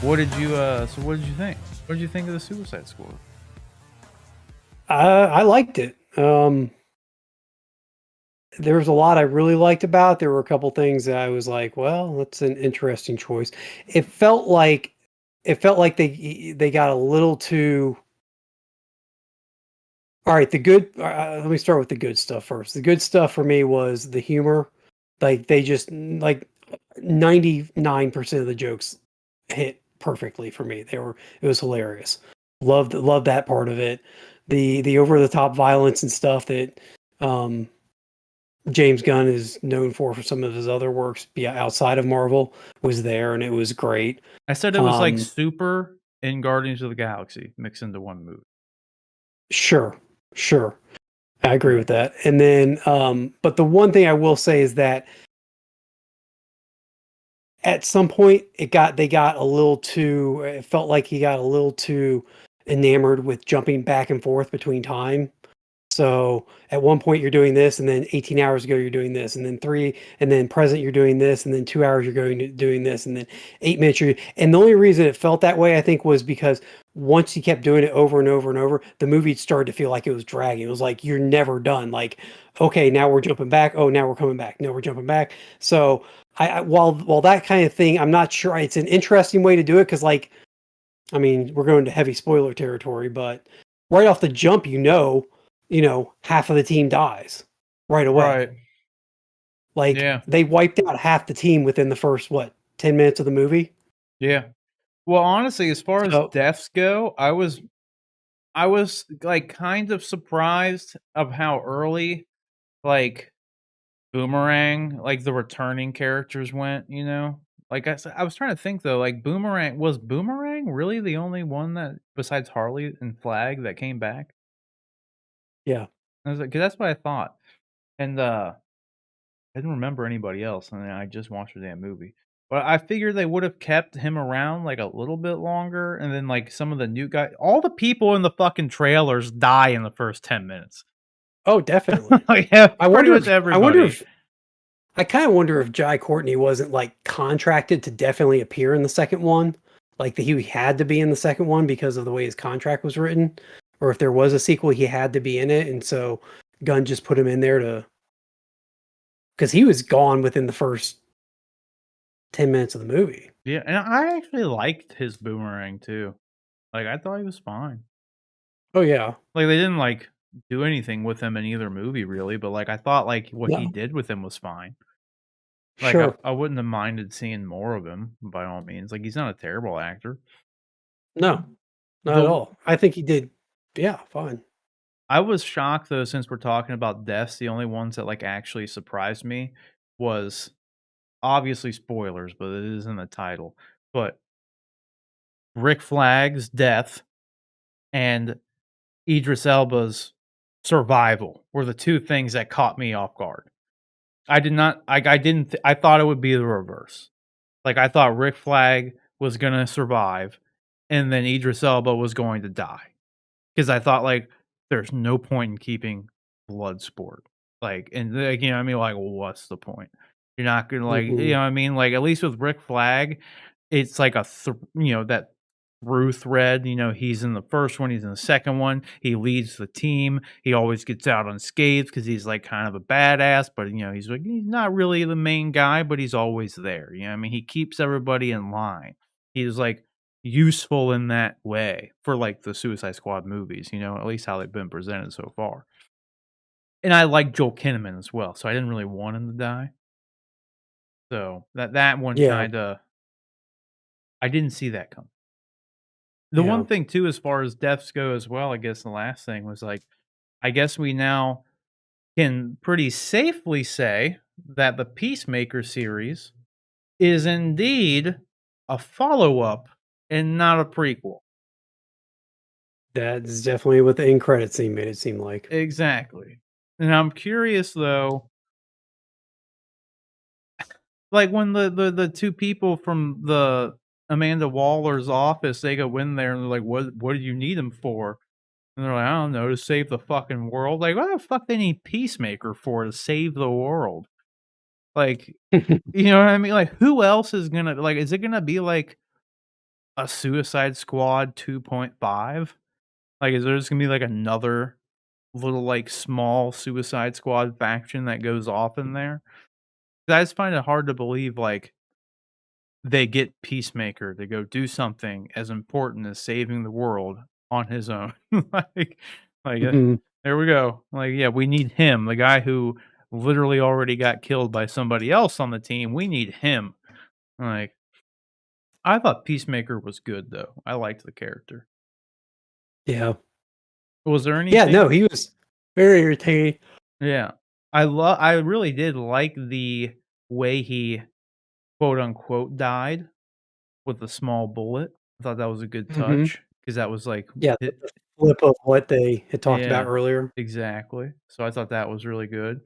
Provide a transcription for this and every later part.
What did you so what did you think? What did you think of the Suicide Squad? I liked it. There was a lot I really liked about it. There were a couple things that I was like, well, that's an interesting choice. It felt like they got a little too. All right, the good. Let me start with the good stuff first. The good stuff for me was the humor. Like they just like 99% of the jokes hit perfectly for me. It was hilarious. Loved that part of it. The over the top violence and stuff that um James Gunn is known for some of his other works outside of Marvel was there, and it was great. I said it was like Um, Super and Guardians of the Galaxy mixed into one movie. sure, sure, I agree Yeah. with that. And then, but the one thing I will say is that at some point they got a little too. It felt like he got a little too enamored with jumping back and forth between time. So at one point you're doing this, and then 18 hours ago you're doing this, and then and then present you're doing this, and then 2 hours you're doing this, and then 8 minutes and the only reason it felt that way, I think, was because once you kept doing it over and over and over, the movie started to feel like it was dragging. It was like you're never done. Like, okay, now we're jumping back. Oh, now we're coming back. No, we're jumping back. So while that kind of thing, I'm not sure it's an interesting way to do it because, like, I mean, we're going to heavy spoiler territory, but right off the jump, half of the team dies right away. Right. Like Yeah. they wiped out half the team within the first 10 minutes of the movie. Yeah. Well, honestly, as far as So, deaths go, I was like kind of surprised of how early like Boomerang, like the returning characters went, you know? Like I was trying to think though, like Boomerang really the only one that besides Harley and Flag that came back? yeah. I was like, 'cause that's what I thought. And I didn't remember anybody else, and I just watched the damn movie. But I figured they would have kept him around like a little bit longer, and then like some of the new guy, all the people in the fucking trailers die in the first 10 minutes. Oh, definitely. Like, yeah, I pretty wonder much if I wonder everybody. if I kind of wonder if Jai Courtney wasn't like contracted to definitely appear in the second one, like that he had to be in the second one because of the way his contract was written, or if there was a sequel, he had to be in it, and so Gunn just put him in there to because he was gone within the first 10 minutes of the movie. Yeah, and I actually liked his Boomerang too. Like I thought he was fine. Oh yeah, Like they didn't like do anything with him in either movie really, but like I thought like what he no, did with him was fine. Like sure, I wouldn't have minded seeing more of him by all means. Like he's not a terrible actor. no, not at The all. I think he did, yeah, fine. I was shocked though, since we're talking about deaths, the only ones that like actually surprised me was obviously spoilers, but it is in the title. But Rick Flag's death and Idris Elba's survival were the two things that caught me off guard. I did not I didn't I thought it would be the reverse. Like I thought Rick Flag was gonna survive and then Idris Elba was going to die. 'Cause I thought, like, there's no point in keeping Bloodsport. Like, and, like, you know what I mean? Like, what's the point? You're not gonna, like, you Hmm. know what I mean? Like, at least with Rick Flag, it's like that through thread, he's in the first one, he's in the second one, he leads the team, he always gets out unscathed because he's, like, kind of a badass, but, he's not really the main guy, but he's always there, you know what I mean? He keeps everybody in line. He's, like, useful in that way for, like, the Suicide Squad movies, at least how they've been presented so far. And I like Joel Kinnaman as well, so I didn't really want him to die. So, that one Yeah, kinda I didn't see that coming. The yeah. one thing too, as far as deaths go as well, I guess the last thing was, like, I guess we now can pretty safely say that the Peacemaker series is indeed a follow-up and not a prequel. That's definitely what the end credit scene made it seem like. Exactly. And I'm curious though, like when the 2 people from the Amanda Waller's office, they go in there and they're like, "What do you need him for?" And they're like, "I don't know, to save the fucking world." Like, what the fuck they need Peacemaker for to save the world? Like, you know what I mean? Like, who else is gonna like, is it gonna be like a Suicide Squad 2.5? Like, is there just gonna be, like, another little, like, small Suicide Squad faction that goes off in there? 'Cause I just find it hard to believe, like, they get Peacemaker to go do something as important as saving the world on his own. Like Mhm. there we go. Like, yeah, we need him, the guy who literally already got killed by somebody else on the team, we need him. Like, I thought Peacemaker was good, though. I liked the character. Yeah. Was there Yeah, no, anything he was very irritating. Yeah. I really did like the way he, quote, unquote, "died" with a small bullet. I thought that was a good Mhm. touch because that was like Yeah, it the flip of what they had talked about yeah, earlier. exactly. So I thought that was really good.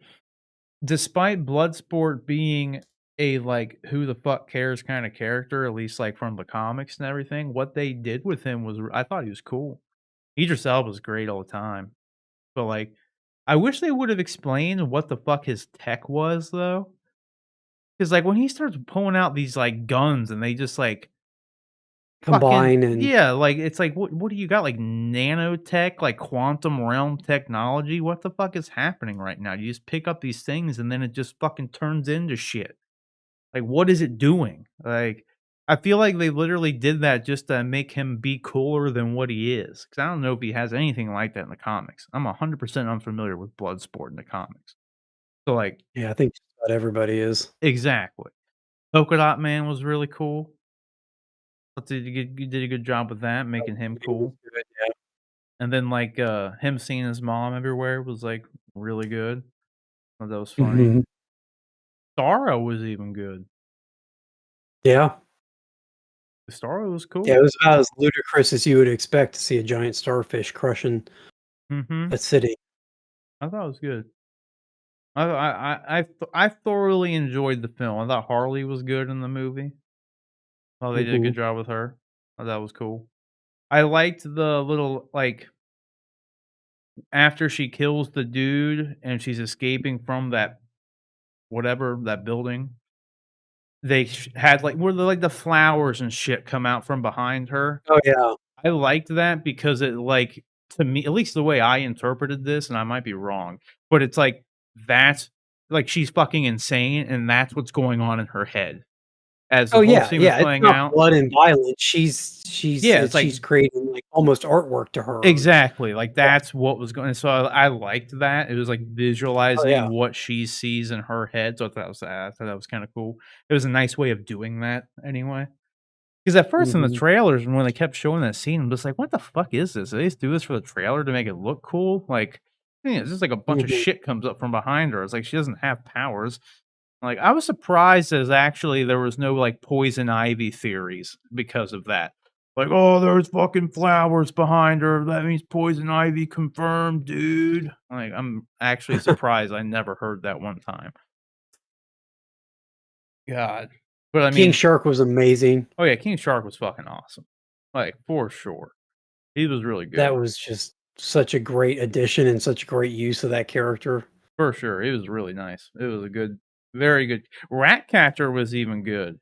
Despite Bloodsport being a, like, who the fuck cares kinda character, at least, like, from the comics and everything, what they did with him was I thought he was cool. Idris Elba was great all the time, but, like, I wish they would've explained what the fuck his tech was, though, because like, when he starts pulling out these, like, guns and they just, like, fucking Combine and yeah, like, it's like, what do you got, like, nanotech, like, quantum realm technology? What the fuck is happening right now? You just pick up these things and then it just fucking turns into shit. Like, what is it doing? Like, I feel like they literally did that just to make him be cooler than what he is. Because I don't know if he has anything like that in the comics. I'm 100% unfamiliar with Bloodsport in the comics. So, like yeah, I think just about everybody is. exactly. Polka Dot Man was really cool. I thought you did a good job with that, Oh, making him he was cool. good, yeah. And then, like, him seeing his mom everywhere was, like, really good. Thought that was funny. Mhm. Starro was even good. Yeah. Starro was Yeah, it cool. was about as ludicrous as you would expect to see a giant starfish crushing Mhm. a city. I thought it was good. I thoroughly enjoyed the film. I thought Harley was good in the movie. Oh, they did a good Mhm. job with her. Oh, that was cool. I liked the little, like, after she kills the dude and she's escaping from that whatever, that building, they had, like where the, like, the flowers and shit come out from behind her. Oh, yeah. I liked that because it, like, to me, at least the way I interpreted this, and I might be wrong, but it's like that's like she's fucking insane, and that's what's going on in her head as Oh, the whole yeah, scene was yeah, it's playing not out. blood and violence. She's Yeah, it's like she's creating, like, almost artwork to her. exactly, like, Yeah. that's what was going so I liked that. It was, like, Oh, yeah. visualizing what she sees in her head, so I thought that was kinda cool. It was a nice way of doing that anyway. 'Cause at first in the Mhm. trailers, when they kept showing that scene, I'm just like, "What the fuck is this? Did they just do this for the trailer to make it look cool?" Like, yeah, it's just like a bunch of Mhm. shit comes up from behind her. It's like she doesn't have powers. Like, I was surprised as actually there was no, like, poison ivy theories because of that. Like, "Oh, there's fucking flowers behind her. That means poison ivy confirmed, dude." Like, I'm actually surprised I never heard that one time. God. But I King mean Shark was amazing. oh, yeah, King Shark was fucking awesome. Like, for sure. He was really That good. was just such a great addition and such great use of that character. For sure. It was really nice. It was a good very good Ratcatcher was even good.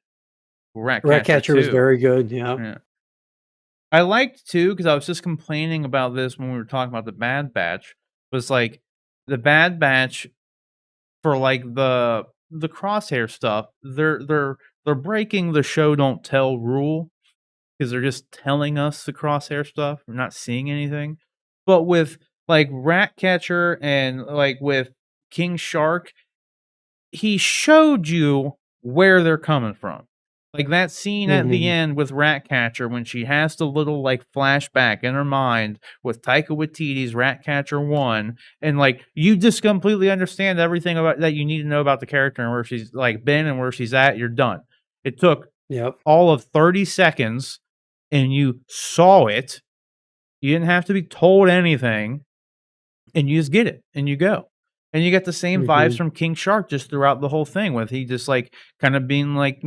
Ratcatcher Ratcatcher was 2. very good, yeah. Yeah. I liked 2 because I was just complaining about this when we were talking about the Bad Batch, was, like, the Bad Batch for, like, the Crosshair stuff, they're breaking the show don't tell rule. 'Cause they're just telling us the Crosshair stuff, we're not seeing anything. But with, like, Ratcatcher and, like, with King Shark, he showed you where they're coming from. Like, that scene at the Mhm. end with Ratcatcher when she has the little, like, flashback in her mind with Taika Waititi's Ratcatcher 1, and, like, you just completely understand everything about that you need to know about the character and where she's, like, been and where she's at, you're done. It took Yep. all of 30 seconds and you saw it, you didn't have to be told anything, and you just get it, and you go. And you get the same vibes Mhm. from King Shark just throughout the whole thing with he just, like, kinda being like,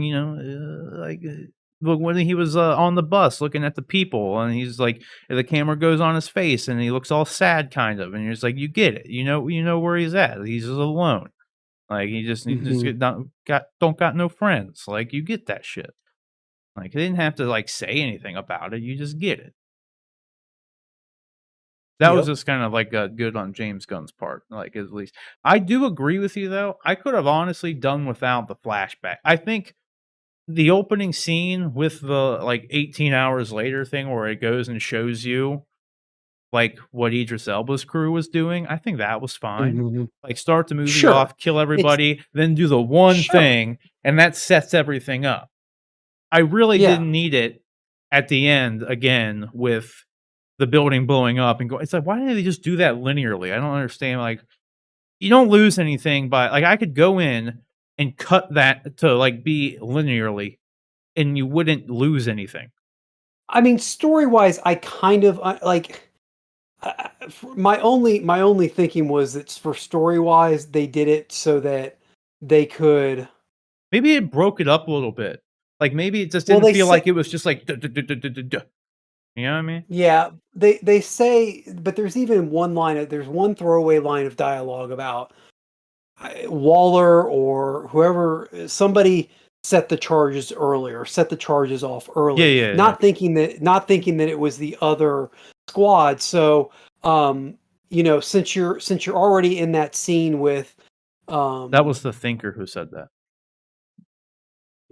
look when he was, on the bus looking at the people, and he's like the camera goes on his face, and he looks all sad kind of, and you're just like, you get it, you know where he's at, he's just alone. Like, he just Mhm. don't got no friends, like, you get that shit. Like, they didn't have to, like, say anything about it, you just get it. That was Yep. just kind of, like, good on James Gunn's part, like, at least. I do agree with you, though. I could have honestly done without the flashback. I think the opening scene with the, like, 18 hours later thing where it goes and shows you, like, what Idris Elba's crew was doing, I think that was fine. Mhm. Like, start the movie Sure. off, kill It's everybody, then do the one sure. thing, and that sets everything up. I really Yeah. didn't need it at the end again with the building blowing up and go it's like, why didn't they just do that linearly? I don't understand, like, you don't lose anything by like, I could go in and cut that to, like, be linearly, and you wouldn't lose anything. I mean, story-wise, I kind of, like, my only thinking was that for story-wise, they did it so that they could Maybe it broke it up a little bit. Like, maybe it just well, didn't they feel say like it was just like, "Duh, duh, duh, duh, duh, duh, duh." You know what I mean? yeah, they say but there's one throwaway line of dialogue about Waller or whoever somebody set the charges off Yeah, early, yeah, yeah. not thinking that it was the other squad. So, since you're already in that scene with That um was the thinker who said that.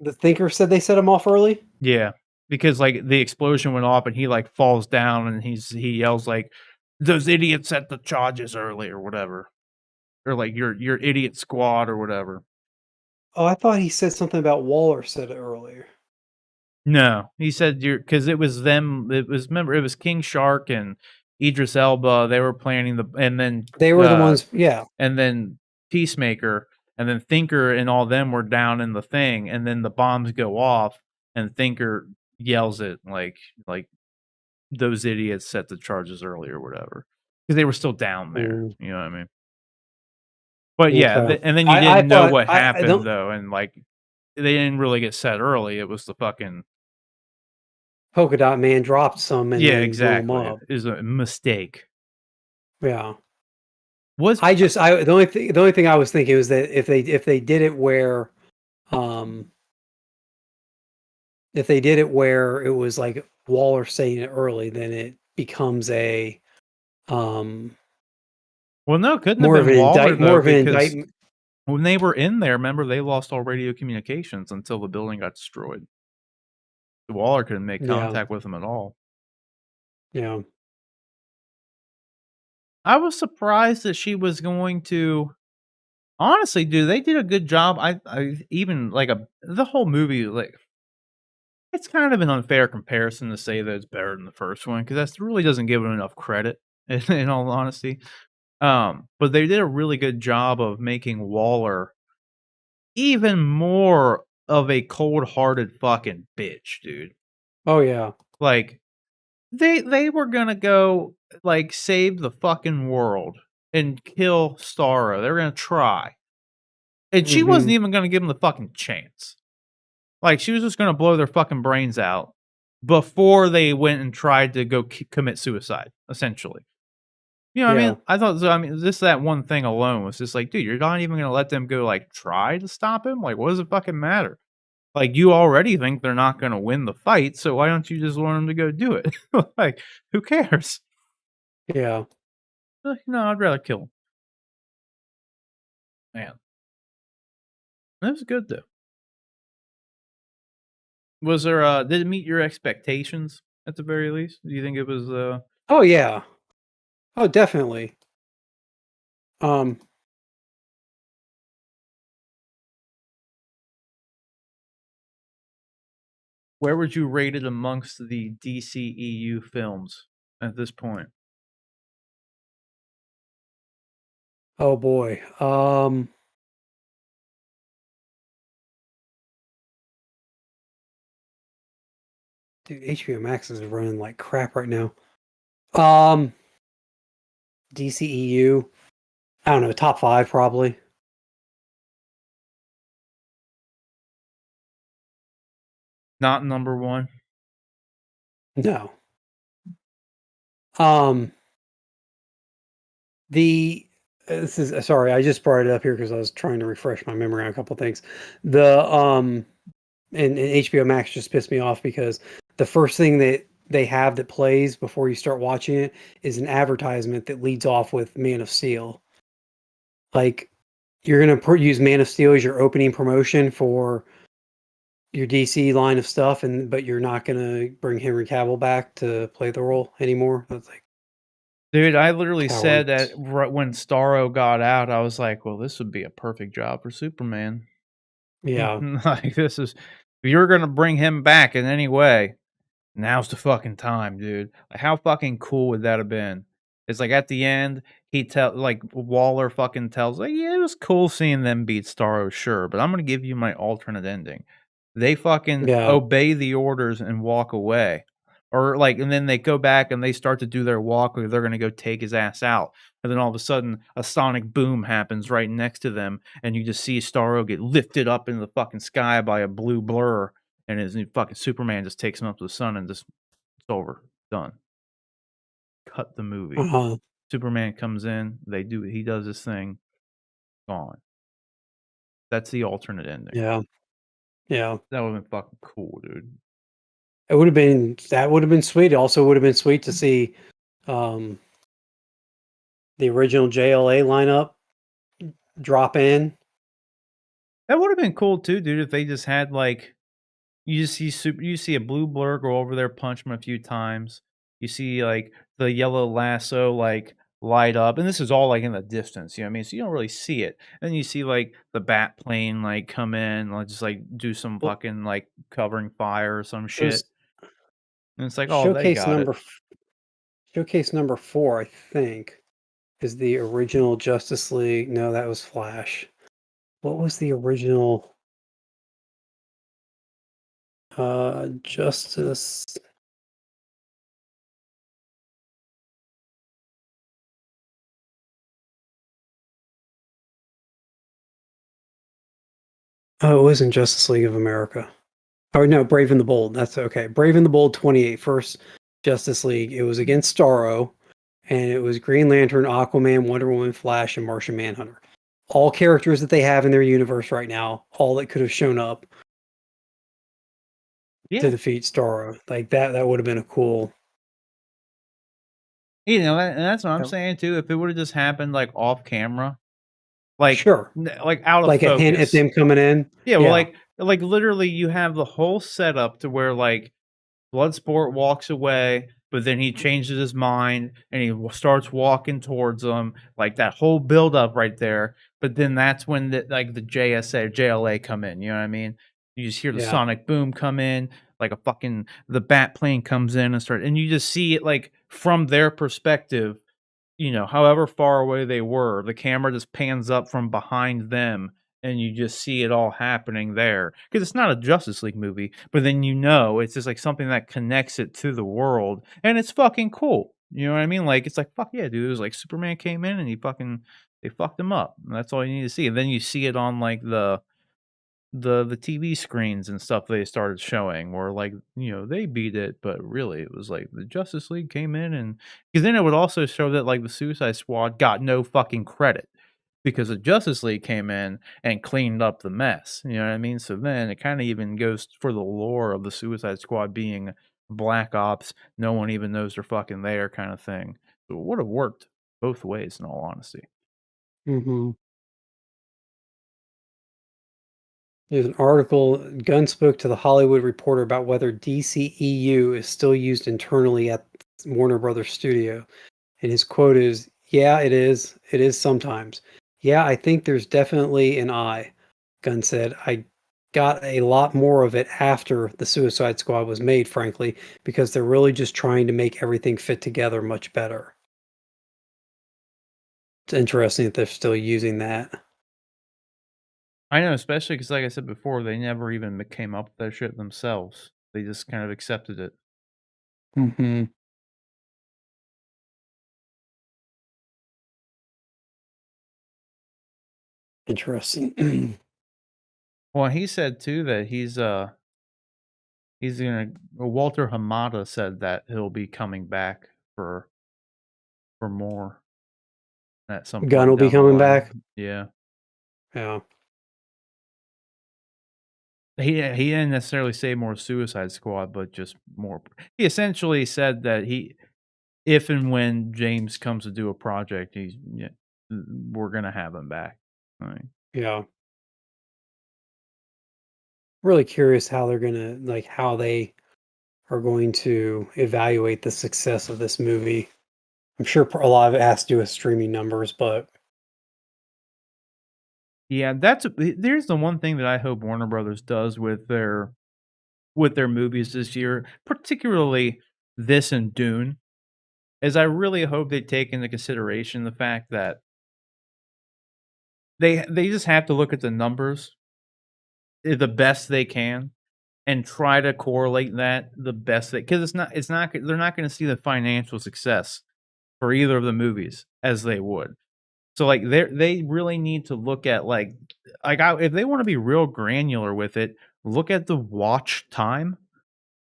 the thinker said they set him off early. Yeah, because, like, the explosion went off and he, like, falls down and he yells, like, "Those idiots set the charges early," or whatever. Or, like, "Your idiot squad," or whatever. Oh, I thought he said something about Waller said it earlier. No, he said you're because it was them it was remember, it was King Shark and Idris Elba, they were planning They were the ones, yeah. and then Peacemaker, and then Thinker and all them were down in the thing, and then the bombs go off, and Thinker yells it like, "Those idiots set the charges early," or whatever, because they were still down there, Mm, you know what I mean? But yeah, okay. and then you I didn't know thought what I happened don't though, and, like, they didn't really get set early, it was the fucking Polka Dot Man dropped some and yeah, then blew him exactly, up. is a mistake. Yeah. Was The only thing I was thinking was that if they did it where, um, if they did it where it was like Waller saying it early, then it becomes um, well, no, it couldn't have been Waller though, more of an because indictment. when they were in there, remember, they lost all radio communications until the building got destroyed. Waller couldn't make Yeah, contact with them at all. yeah. I was surprised that she was going to honestly, dude, they did a good job. I even, like, the whole movie, like it's kind of an unfair comparison to say that it's better than the first one, because that really doesn't give it enough credit, in all honesty. But they did a really good job of making Waller even more of a cold-hearted fucking bitch, dude. Oh, yeah. Like, they were gonna go, like, save the fucking world and kill Starro. They were gonna try, and she wasn't Mhm. even gonna give give 'em the fucking chance. Like, she was just gonna blow their fucking brains out before they went and tried to go commit suicide, essentially. You know what I Yeah, mean? I thought so I mean, just that one thing alone was just like, "Dude, you're not even gonna let them go, like, try to stop him? Like, what does it fucking matter? Like, you already think they're not gonna win the fight, so why don't you just want them to go do it?" Like, who cares? yeah. Like, "No, I'd rather kill him." Man, that was good, though. Was there, did it meet your expectations at the very least? Do you think it was, Oh, yeah. Oh, definitely. Um, where would you rate it amongst the DCEU films at this point? oh boy. Dude, HBO Max is running like crap right now. Um, DCEU. I don't know, top 5 probably. Not number 1? No. Um, the this is sorry, I just brought it up here because I was trying to refresh my memory on a couple things. The and HBO Max just pissed me off because the first thing that they have that plays before you start watching it is an advertisement that leads off with Man of Steel. Like you're gonna use Man of Steel as your opening promotion for your DC line of stuff, and but you're not gonna bring Henry Cavill back to play the role anymore. That's like Dude, I literally said that cowards. right when Starro got out, I was like, "Well, this would be a perfect job for Superman." Yeah, Like, this is if you're gonna bring him back in any way, now's the fucking time, dude. Like, how fucking cool would that have been? It's like at the end, Waller fucking tells, like, yeah, it was cool seeing them beat Starro, sure, but I'm gonna give you my alternate ending. They fucking yeah, obey the orders and walk away. Or like, and then they go back and they start to do their walk, or they're gonna go take his ass out. And then all of a sudden, a sonic boom happens right next to them, and you just see Starro get lifted up into the fucking sky by a blue blur, and his fucking Superman just takes him up to the sun and just it's over, done. Cut the movie. uh-huh, Superman comes in, he does his thing, gone. That's the alternate ending. yeah, yeah. That would've been fucking cool, dude. It would have been that would have been sweet. It also would have been sweet to see um, the original JLA lineup drop in. That would've been cool too, dude, if they just had, like you see a blue blur go over there, punch him a few times. You see, like, the yellow lasso, like, light up, and this is all, like, in the distance, you know what I mean? So you don't really see it. And you see, like, the bat plane, like, come in, like, just, like, do some Well, fucking, like, covering fire or some it was shit. And it's like, "Oh, they showcase got number it." f- showcase number 4, I think, is the original Justice League. No, that was Flash. What was the original Justice? Oh, it wasn't Justice League of America. Oh no, Brave and the Bold. That's okay. Brave and the Bold 28, first Justice League. It was against Starro, and it was Green Lantern, Aquaman, Wonder Woman, Flash, and Martian Manhunter. All characters that they have in their universe right now, all that could have shown up to Yeah. defeat Starro. Like that would have been a cool. You know, and that's what I'm uh, saying too, if it would've just happened, like, off camera, like, Sure. out of Like a hint at focus. them coming in. Yeah, well, Yeah. literally, you have the whole setup to where, like, Bloodsport walks away, but then he changes his mind and he starts walking towards them, like that whole buildup right there. But then that's when the JSA, JLA come in. You know what I mean? You just hear the Yeah. sonic boom come in, like a fucking the bat plane comes in and you just see it like from their perspective, however far away they were, the camera just pans up from behind them and you just see it all happening there. Because it's not a Justice League movie, but then it's just like something that connects it to the world, and it's fucking cool. You know what I mean? Like, it's like, fuck yeah, dude. It was like Superman came in and they fucked him up. And that's all you need to see. And then you see it on like the TV screens and stuff they started showing where, like, they beat it, but really it was like the Justice League came in and because then it would also show that, like, the Suicide Squad got no fucking credit because the Justice League came in and cleaned up the mess, you know what I mean? So then it kinda even goes for the lore of the Suicide Squad being black ops, no one even knows they're fucking there kinda thing. So it would've worked both ways in all honesty. Hmm. There's an article. Gunn spoke to the Hollywood Reporter about whether DCEU is still used internally at Warner Brothers Studio. And his quote is, "Yeah, it is. It is sometimes. Yeah, I think there's definitely an I." Gunn said, "I got a lot more of it after the Suicide Squad was made, frankly, because they're really just trying to make everything fit together much better." It's interesting that they're still using that. I know, especially because, like I said before, they never even came up with that shit themselves. They just kind of accepted it. Hmm. Interesting. Well, he said too that he's gonna Walter Hamada said that he'll be coming back for more at some Gunn point will be down the coming line. back. Yeah. Yeah. he didn't necessarily say more Suicide Squad, but just more he essentially said that he if and when James comes to do a project, he's yeah, we're gonna have him back. Right. Yeah. Really curious how they're gonna like how they are going to evaluate the success of this movie. I'm sure a lot of it has to do with streaming numbers, but Yeah, there's the one thing that I hope Warner Brothers does with their movies this year, particularly this and Dune, is I really hope they take into consideration the fact that they just have to look at the numbers the best they can and try to correlate that the best they because it's not they're not gonna see the financial success for either of the movies as they would. So, like, they really need to look at, I if they wanna be real granular with it, look at the watch time.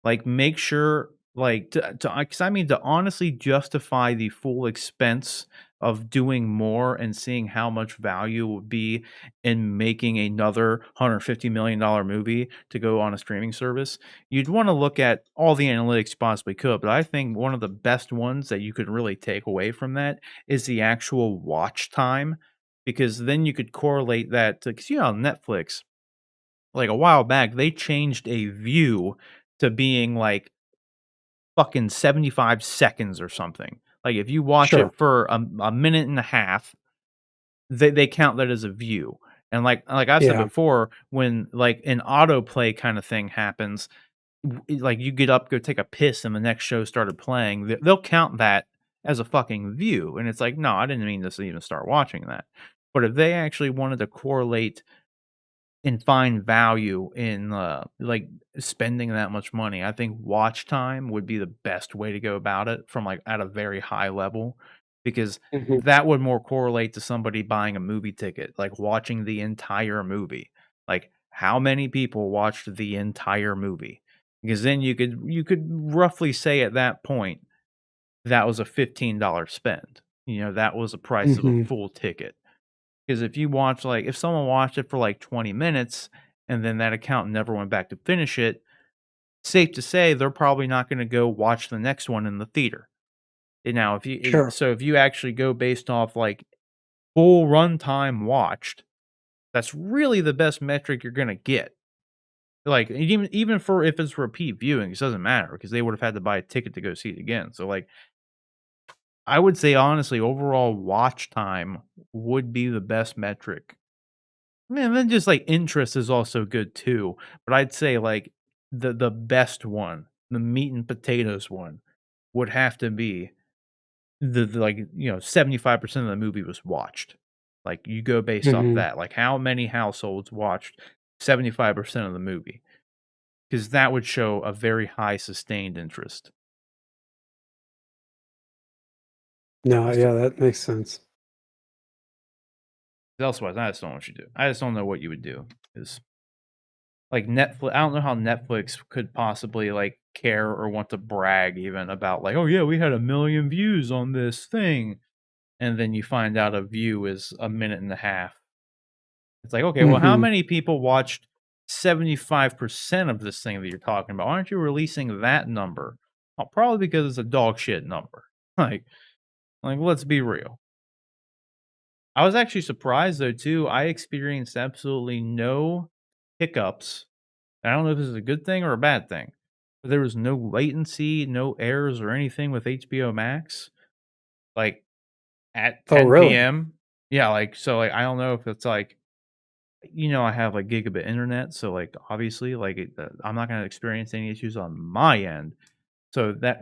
Like, make sure, like, to 'cause I mean, to honestly justify the full expense of doing more and seeing how much value would be in making another $150 million movie to go on a streaming service, you'd wanna look at all the analytics you possibly could, but I think one of the best ones that you could really take away from that is the actual watch time, because then you could correlate that to 'cause, on Netflix, like, a while back, they changed a view to being, like, fucking 75 seconds or something. Like, if you watch sure. it for a minute and a half, they count that as a view. And like I said Yeah, before, when, like, an autoplay kinda thing happens, like, you get up, go take a piss, and the next show started playing, they'll count that as a fucking view, and it's like, "No, I didn't mean to even start watching that." But if they actually wanted to correlate and find value in, like, spending that much money. I think watch time would be the best way to go about it from, like, at a very high level, because mhm, that would more correlate to somebody buying a movie ticket, like, watching the entire movie. Like, how many people watched the entire movie? Because then you could roughly say at that point, that was a $15 spend. That was the price of a mhm, full ticket. 'Cause if you watch, like if someone watched it for, like, 20 minutes and then that account never went back to finish it, safe to say they're probably not gonna go watch the next one in the theater. And now sure. if you actually go based off, like, full runtime watched, that's really the best metric you're gonna get. Like, even for if it's repeat viewing, it doesn't matter because they would have had to buy a ticket to go see it again. So, like, I would say honestly, overall watch time would be the best metric. Man, then just, like, interest is also good too, but I'd say, like, the best one, the meat and potatoes one, would have to be like, 75% of the movie was watched. Like, you go based off Mhm. that, like, how many households watched 75% of the movie? Because that would show a very high sustained interest. No, That's yeah, that makes sense. elsewise, I just don't know what you do. I just don't know what you would do. Is like Netflix, I don't know how Netflix could possibly, like, care or want to brag even about, like, "Oh, yeah, we had 1,000,000 views on this thing," and then you find out a view is a minute and a half. It's like, "Okay, well, how Mhm. many people watched 75% of this thing that you're talking about? Why aren't you releasing that number?" "Oh, probably because it's a dog shit number." Like let's be real. I was actually surprised though too, I experienced absolutely no hiccups. I don't know if this is a good thing or a bad thing, but there was no latency, no errors or anything with HBO Max, like, at Oh, 10 really? PM. Yeah, like, so, like, I don't know if it's, like, I have, like, gigabit internet, so, like, obviously, like, I'm not gonna experience any issues on my end. So that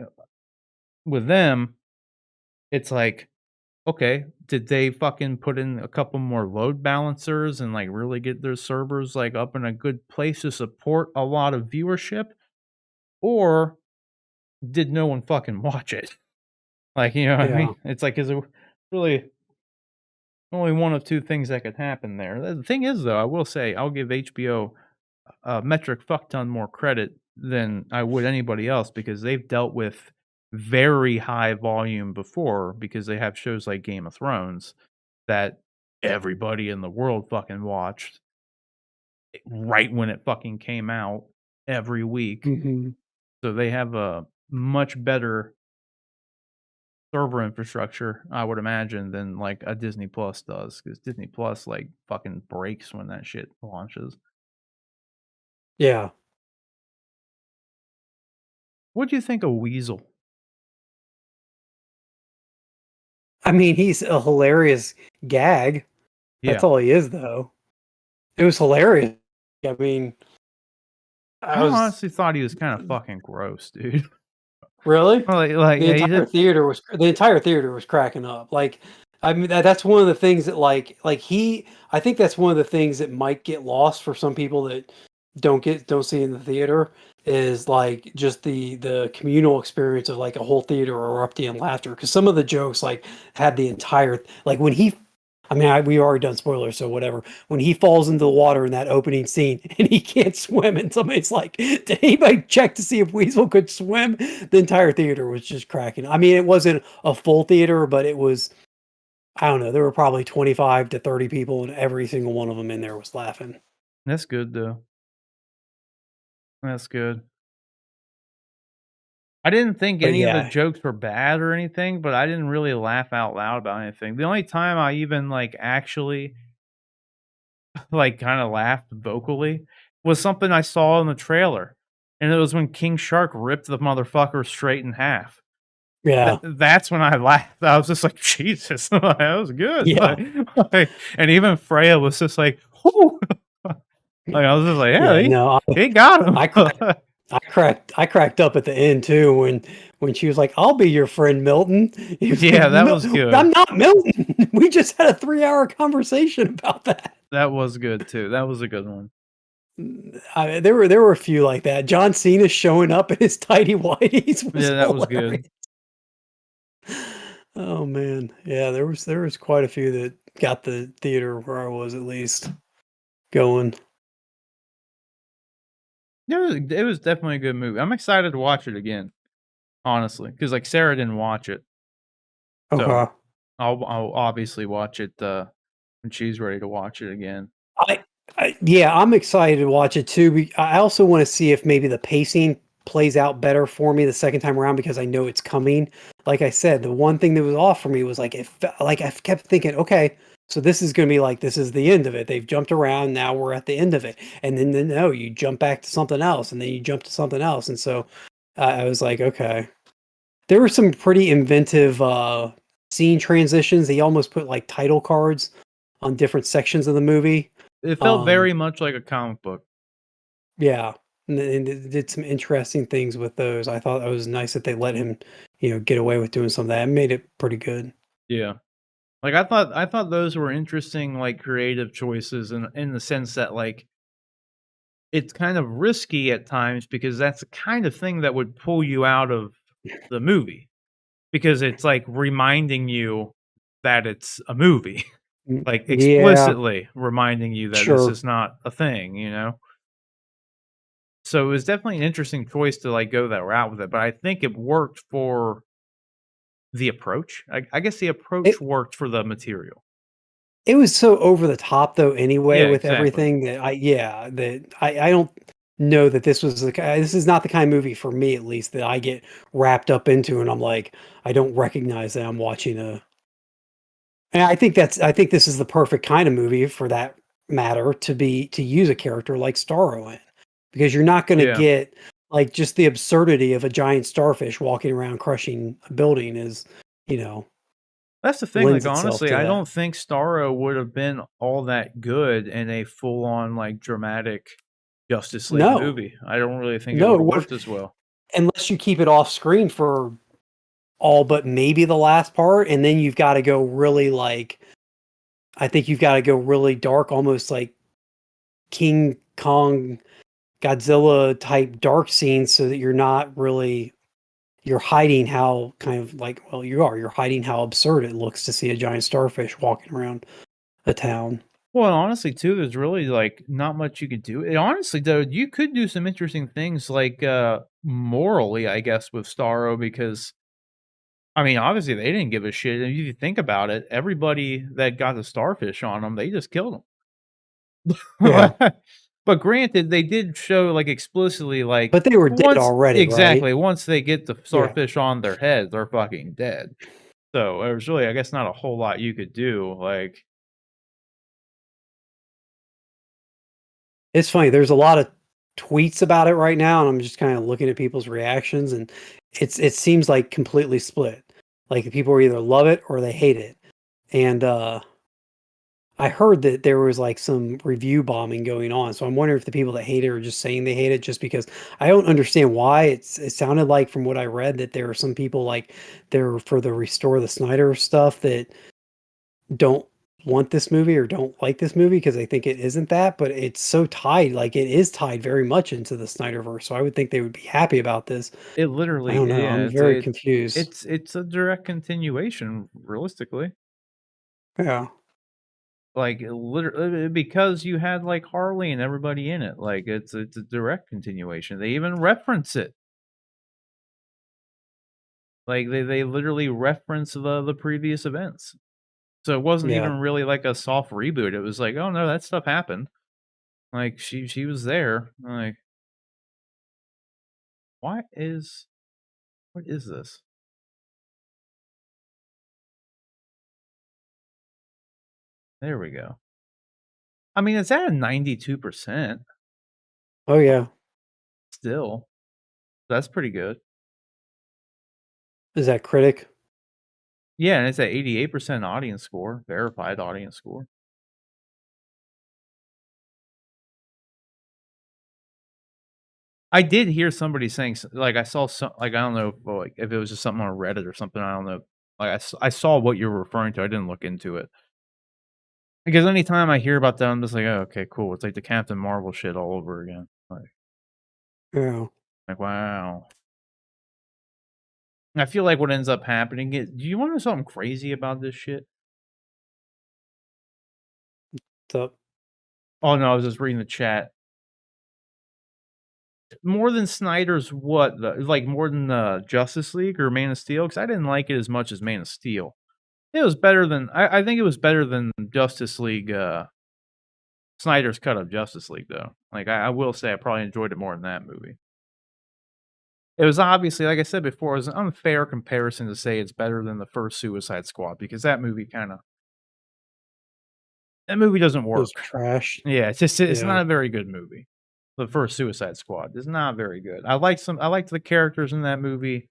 with them, it's like, okay, did they fucking put in a couple more load balancers and, like, really get their servers, like, up in a good place to support a lot of viewership? Or did no one fucking watch it? Like, you know what I Yeah. mean? It's like, is it really only one of 2 things that could happen there? The thing is, though, I will say, I'll give HBO a metric fuck ton more credit than I would anybody else because they've dealt with very high volume before because they have shows like Game of Thrones that everybody in the world fucking watched. right when it fucking came out every week. Mhm. So they have a much better server infrastructure, I would imagine, than like a Disney Plus does, because Disney Plus like fucking breaks when that shit launches. Yeah. What do you think of Weasel? I mean, he's a hilarious gag. That's Yeah. all he is, though. It was hilarious. I mean, I I was honestly thought he was kind of fucking gross, dude. really? Like, yeah, he did. The entire theater was cracking up. Like, I mean, that's one of the things that I think that's one of the things that might get lost for some people that don't see in the theater is like just the communal experience of like a whole theater erupting in laughter because some of the jokes like had the entire like when he I mean, we already done spoilers, so whatever. When he falls into the water in that opening scene and he can't swim, and somebody's like, "Did anybody check to see if Weasel could swim?" The entire theater was just cracking. I mean, it wasn't a full theater, but it was. I don't know. There were probably 25 to 30 people, and every single one of them in there was laughing. That's good though. That's good. I didn't think But any of the yeah, jokes were bad or anything, but I didn't really laugh out loud about anything. The only time I even like actually like kinda laughed vocally was something I saw in the trailer, and it was when King Shark ripped the motherfucker straight in half. yeah, That's when I laughed. I was just like, "Jesus, that was good." yeah, And even Freya was just like, "Whoo." Like, I was just like, "Yeah, yeah. No, he got him." I cracked. I cracked up at the end too when she was like, "I'll be your friend, Milton." He was like, Yeah, that was "I'm good. not Milton. We just had a 3 hour conversation about that." That was good too. That was a good one. There were a few like that. John Cena showing up in his tidy whities was Yeah, that was hilarious. good. Oh man, yeah, there was quite a few that got the theater where I was at least going. It was definitely a good movie. I'm excited to watch it again, honestly, because like, Sarah didn't watch it, so Okay. I'll obviously watch it, when she's ready to watch it again. I, yeah, I'm excited to watch it too. I also want to see if maybe the pacing plays out better for me the second time around because I know it's coming. Like I said, the one thing that was off for me was like like I kept thinking, okay, so this is going to be like this is the end of it. They've jumped around, now we're at the end of it, and then no, you jump back to something else, and then you jump to something else, and so I was like, okay. There were some pretty inventive scene transitions. They almost put like title cards on different sections of the movie. It felt Um, very much like a comic book. yeah, and it did some interesting things with those. I thought it was nice that they let him, get away with doing some of that. It made it pretty good. Yeah. Like, I thought those were interesting, like, creative choices in the sense that, like, it's kind of risky at times because that's the kind of thing that would pull you out of the movie, because it's, like, reminding you that it's a movie, like, Yeah, explicitly reminding you that this sure. is not a thing, you know? So, it was definitely an interesting choice to, like, go that route with it, but I think it worked for the approach. I guess the approach It worked for the material. it was so over the top though anyway Yeah, with exactly. everything that I don't know that this is not the kind of movie for me at least that I get wrapped up into and I'm like I don't recognize that I'm watching a and I think this is the perfect kind of movie for that matter to use a character like Starro in because you're not going to Yeah. get like just the absurdity of a giant starfish walking around crushing a building is you know That's the thing, lends like, itself honestly, to I that. don't think Starro would have been all that good in a full-on, like, dramatic Justice League No, movie. I don't really think it no, would it have would worked as well. unless you keep it off screen for all but maybe the last part, and then you've got to go really like I think you've got to go really dark, almost like King Kong, Godzilla type dark scenes, so that you're not really you're hiding how kind of like well you're hiding how absurd it looks to see a giant starfish walking around a town. Well, and honestly, too, there's really, like, not much you could do. And honestly, though, you could do some interesting things, like, morally, I guess, with Starro because, I mean, obviously, they didn't give a shit, and if you think about it, everybody that got the starfish on them, they just killed them. Yeah, But granted, they did show, like, explicitly, like, But they were dead once already, right? exactly, once they get the Yeah. starfish on their head, they're fucking dead. So, there was really, I guess, not a whole lot you could do, like It's funny, there's a lot of tweets about it right now, and I'm just kinda looking at people's reactions, and it seems like completely split. Like, people either love it or they hate it. And, I heard that there was, like, some review bombing going on, so I'm wondering if the people that hate it are just saying they hate it just because I don't understand why. It sounded like from what I read that there are some people, like, they're for the Restore the Snyder stuff that don't want this movie or don't like this movie because they think it isn't that, but it's so tied, like, it is tied very much into the Snyderverse, so I would think they would be happy about this. it I literally don't know, yeah, I'm very confused. it's a direct continuation, realistically. Yeah, Like, literally because you had, like, Harley and everybody in it, like, it's a direct continuation. They even reference it. Like, they literally reference the previous events. So it wasn't yeah. even really like a soft reboot. It was like, "Oh, no, that stuff happened." Like, she was there. Like, what is this? There we go. I mean, it's at a 92% Oh, yeah. still. That's pretty good. Is that Critic? Yeah, and it's at 88% audience score, verified audience score. I did hear somebody saying like, I saw some like, I don't know, well, like, if it was just something on Reddit or something, I don't know. Like, I saw what you're referring to, I didn't look into it. Because anytime I hear about that, I'm just like, "Oh, okay, cool." It's like the Captain Marvel shit all over again. Yeah. Wow. I feel like what ends up happening is do you wanna know something crazy about this shit? So Oh, no, I was just reading the chat. More than Snyder's what? Like, more than, Justice League or Man of Steel? Because I didn't like it as much as Man of Steel. It was better than I think it was better than Justice League, Snyder's cut of Justice League, though. Like, I will say I probably enjoyed it more than that movie. It was obviously, like I said before, it was an unfair comparison to say it's better than the first Suicide Squad because that movie doesn't it was work. trash. Yeah, it's Yeah. not a very good movie. The first Suicide Squad is not very good. I liked the characters in that movie,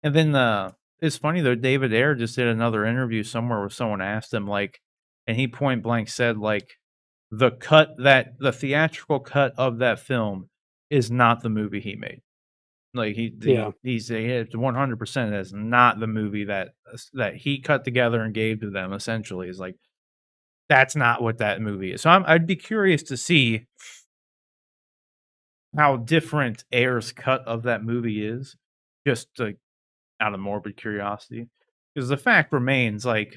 and then, it's funny though, David Ayer just did another interview somewhere where someone asked him, like and he point blank said, like, the theatrical cut of that film is not the movie he made. Like, Yeah. he said it's 100% that's not the movie that he cut together and gave to them, essentially, is like, that's not what that movie is. So I'd be curious to see how different Ayer's cut of that movie is, just, like, out of morbid curiosity. Because the fact remains, like,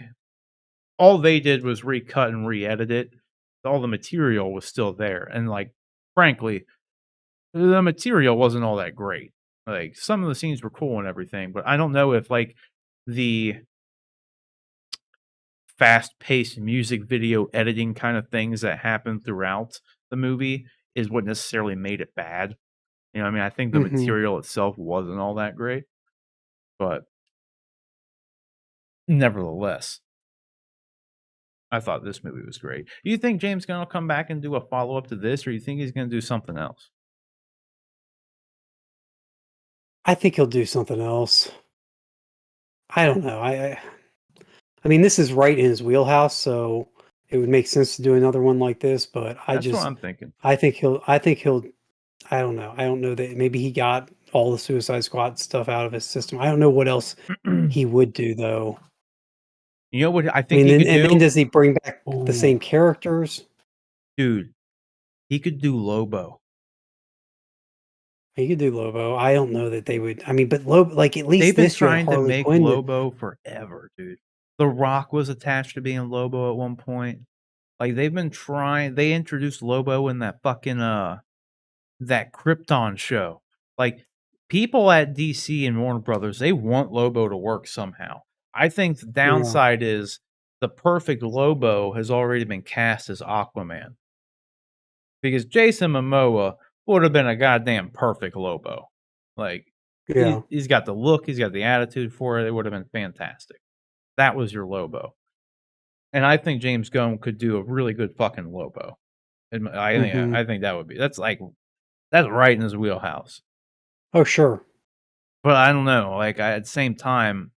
all they did was recut and re-edit it. All the material was still there, and, like, frankly, the material wasn't all that great. Like, some of the scenes were cool and everything, but I don't know if, like, the fast-paced music video editing kind of things that happen throughout the movie is what necessarily made it bad. You know what I mean? I think the Mhm. material itself wasn't all that great, but nevertheless, I thought this movie was great. Do you think James Gunn will come back and do a follow-up to this, or you think he's gonna do something else? I think he'll do something else. I don't know. I mean, this is right in his wheelhouse, so it would make sense to do another one like this, but That's what I'm thinking. I think he'll I don't know. I don't know that maybe he got all the Suicide Squad stuff out of his system. I don't know what else he would do though. You know what I I think mean, he then could and then do? does he bring back the Oh, same characters? dude, he could do Lobo. He could do Lobo. I don't know that they would. I mean, but Lobo, like at They've least been this you had trying to Harley make Quinn. Lobo forever, dude. The Rock was attached to being Lobo at one point. Like, they've been trying they introduced Lobo in that fucking, that Krypton show. Like, people at DC and Warner Brothers, they want Lobo to work somehow. I think the Yeah. downside is the perfect Lobo has already been cast as Aquaman. because Jason Momoa would have been a goddamn perfect Lobo. Like, Yeah. he's got the look, he's got the attitude for it. It would have been fantastic. That was your Lobo, and I think James Gunn could do a really good fucking Lobo. And Mhm. I think that would be that's right in his wheelhouse. Oh, sure. But I don't know, like, at the same time,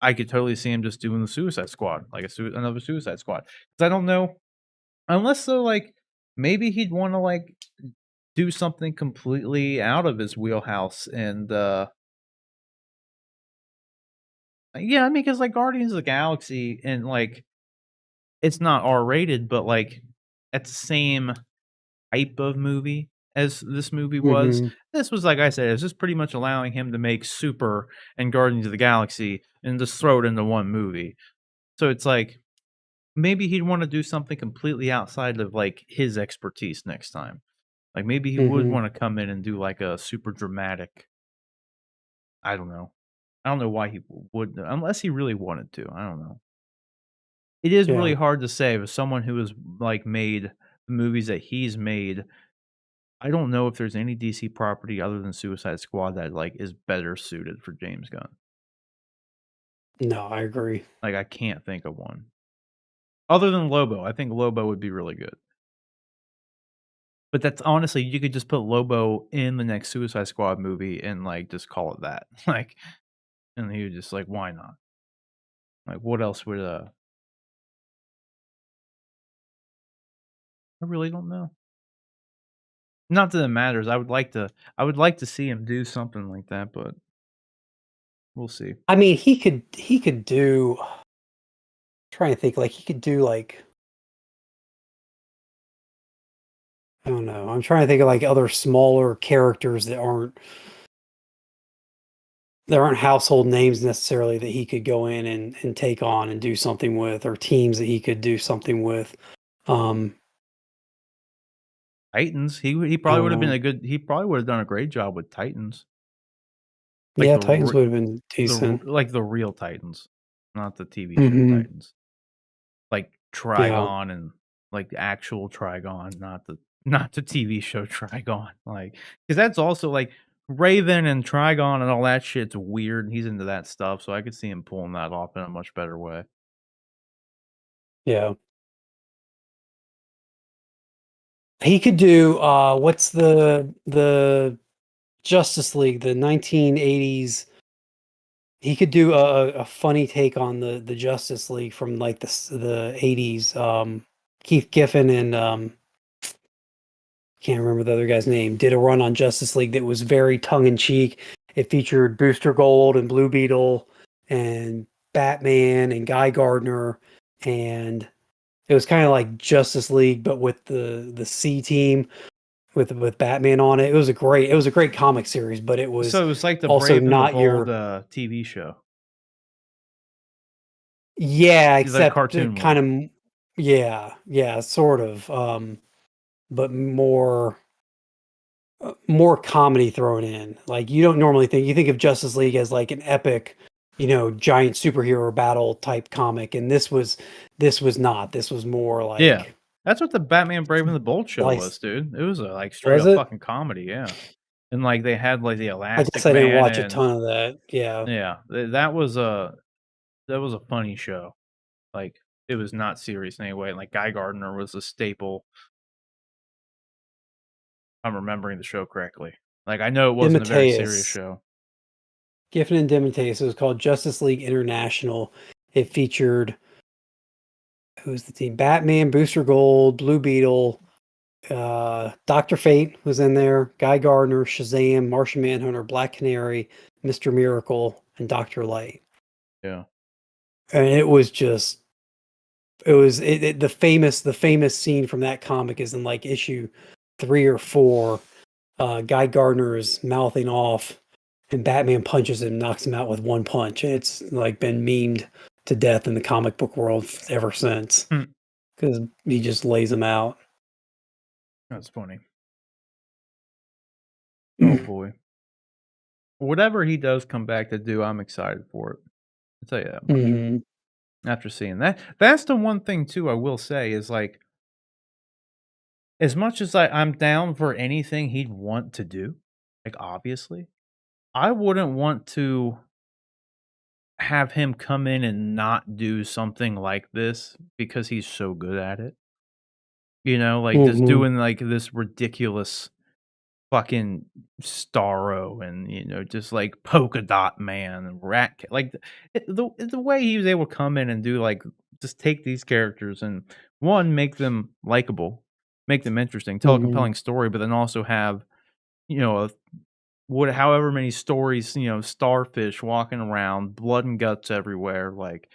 I could totally see him just doing the Suicide Squad, like another Suicide Squad. 'Cause I don't know, unless though, like, maybe he'd wanna, like, do something completely out of his wheelhouse and, yeah, I mean, because like, Guardians of the Galaxy and, like, it's not R-rated, but, like, it's the same type of movie as this movie was. Mhm. This was, like I said, it's just pretty much allowing him to make Super and Guardians of the Galaxy and just throw it into one movie. So it's like, maybe he'd wanna do something completely outside of, like, his expertise next time. Like, maybe he would Mhm. wanna come in and do, like, a super dramatic I don't know. I don't know why he would unless he really wanted to, I don't know. It is really Yeah. hard to say with someone who has, like, made the movies that he's made. I don't know if there's any DC property other than Suicide Squad that, like, is better suited for James Gunn. No, I agree. Like, I can't think of one. Other than Lobo, I think Lobo would be really good. But that's honestly, you could just put Lobo in the next Suicide Squad movie and, like, just call it that. Like, and he would just like, why not? Like, what else would, I really don't know. Not that it matters. I would like to see him do something like that, but we'll see. I mean, he could do trying to think, like, he could do, like, I don't know, I'm trying to think of, like, other smaller characters that aren't household names necessarily that he could go in and take on and do something with, or teams that he could do something with. Um, Titans, he I probably don't would have been know. a good he probably would have done a great job with Titans. Like Yeah, Titans would have been the decent. like the real Titans, not the TV show Mhm. Titans. Like Yeah. Trigon and like the actual Trigon, not the TV show Trigon. Like, because that's also like Raven and Trigon and all that shit's weird, and he's into that stuff, so I could see him pulling that off in a much better way. Yeah. He could do, what's the Justice League, the 1980s. He could do a funny take on the Justice League from, like, the '80s. Keith Giffen and, can't remember the other guy's name, did a run on Justice League that was very tongue in cheek. It featured Booster Gold and Blue Beetle and Batman and Guy Gardner, and it was kind of like Justice League but with the C team with Batman on it. It was a great comic series, but it was So it was like the also Brave and the not Bold, your. TV show, Yeah, the except cartoon one. kind of, yeah, yeah, sort of, but more comedy thrown in. Like, you don't normally think, you think of Justice League as like an epic, giant superhero battle type comic, and this was not. This was more Yeah. like That's what the Batman Brave and the Bold show like was, dude. It was a, like, straight was up it? fucking comedy, yeah. And, like, they had, like, the I guess Elastic I didn't Man watch a and ton of that. Yeah. yeah, that was a funny show. Like, it was not serious in any way, like, Guy Gardner was a staple. I'm remembering the show correctly. Like, I know it wasn't a very serious Demetrius, show. Giffen and Demetrius. It was called Justice League International. It featured, who's the team? Batman, Booster Gold, Blue Beetle, Doctor Fate was in there, Guy Gardner, Shazam, Martian Manhunter, Black Canary, Mister Miracle, and Doctor Light. Yeah. And the famous scene from that comic is in, like, issue 3 or 4. Guy Gardner is mouthing off, and Batman punches him, knocks him out with one punch. And it's, like, been memed to death in the comic book world ever since, Hmm, because he just lays him out. that's funny. Oh, boy. Whatever he does come back to do, I'm excited for it. I'll tell you that much. Mhm. After seeing that, that's the one thing too I will say is, like, as much as I'm down for anything he'd want to do, like, obviously, I wouldn't want to have him come in and not do something like this because he's so good at it. You know, like, just Mhm, doing, like, this ridiculous fucking Starro and, just, like, Polka Dot Man and like, the way he was able to come in and do, like, just take these characters and, 1, make them likable, make them interesting, tell a mhm, compelling story, but then also have, a however many stories, starfish walking around, blood and guts everywhere, like,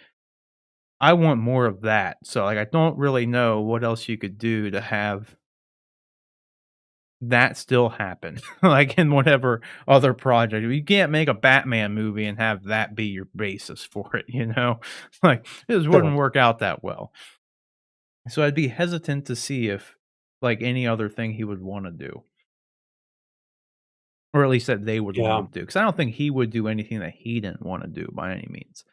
I want more of that, so, like, I don't really know what else you could do to have that still happen, like, in whatever other project. You can't make a Batman movie and have that be your basis for it, you know? Like, it just sure, wouldn't work out that well. So I'd be hesitant to see if, like, any other thing he would wanna do, or at least that they would yeah. wanna do, because I don't think he would do anything that he didn't wanna do by any means.